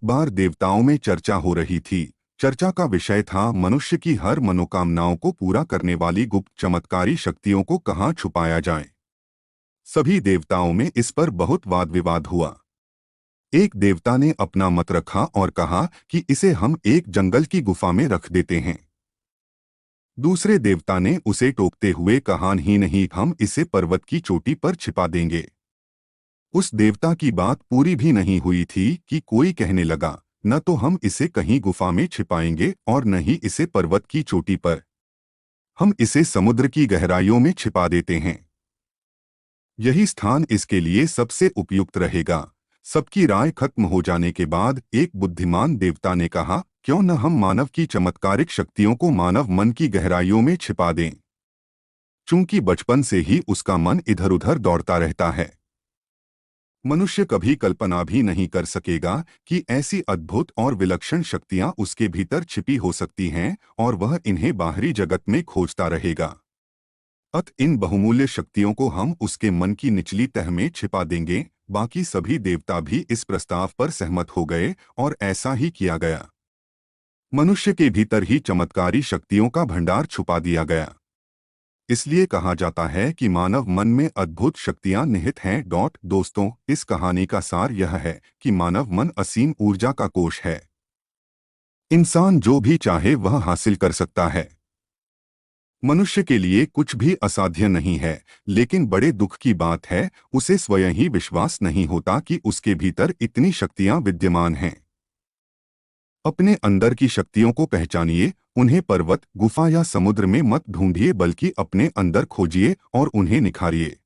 बार देवताओं में चर्चा हो रही थी। चर्चा का विषय था मनुष्य की हर मनोकामनाओं को पूरा करने वाली गुप्त चमत्कारी शक्तियों को कहाँ छुपाया जाए। सभी देवताओं में इस पर बहुत वाद विवाद हुआ। एक देवता ने अपना मत रखा और कहा कि इसे हम एक जंगल की गुफा में रख देते हैं। दूसरे देवता ने उसे टोकते हुए कहा, ही नहीं, हम इसे पर्वत की चोटी पर छिपा देंगे। उस देवता की बात पूरी भी नहीं हुई थी कि कोई कहने लगा, न तो हम इसे कहीं गुफा में छिपाएंगे और न ही इसे पर्वत की चोटी पर। हम इसे समुद्र की गहराइयों में छिपा देते हैं। यही स्थान इसके लिए सबसे उपयुक्त रहेगा। सबकी राय खत्म हो जाने के बाद एक बुद्धिमान देवता ने कहा, क्यों न हम मानव की चमत्कारिक शक्तियों को मानव मन की गहराइयों में छिपा दें। चूंकि बचपन से ही उसका मन इधर उधर दौड़ता रहता है, मनुष्य कभी कल्पना भी नहीं कर सकेगा कि ऐसी अद्भुत और विलक्षण शक्तियां उसके भीतर छिपी हो सकती हैं और वह इन्हें बाहरी जगत में खोजता रहेगा। इन बहुमूल्य शक्तियों को हम उसके मन की निचली तह में छिपा देंगे। बाकी सभी देवता भी इस प्रस्ताव पर सहमत हो गए और ऐसा ही किया गया। मनुष्य के भीतर ही चमत्कारी शक्तियों का भंडार छुपा दिया गया। इसलिए कहा जाता है कि मानव मन में अद्भुत शक्तियां निहित हैं। दोस्तों, इस कहानी का सार यह है कि मानव मन असीम ऊर्जा का कोष है। इंसान जो भी चाहे वह हासिल कर सकता है। मनुष्य के लिए कुछ भी असाध्य नहीं है, लेकिन बड़े दुख की बात है, उसे स्वयं ही विश्वास नहीं होता कि उसके भीतर इतनी शक्तियां विद्यमान हैं। अपने अंदर की शक्तियों को पहचानिए। उन्हें पर्वत, गुफा या समुद्र में मत ढूंढिए, बल्कि अपने अंदर खोजिए और उन्हें निखारिए।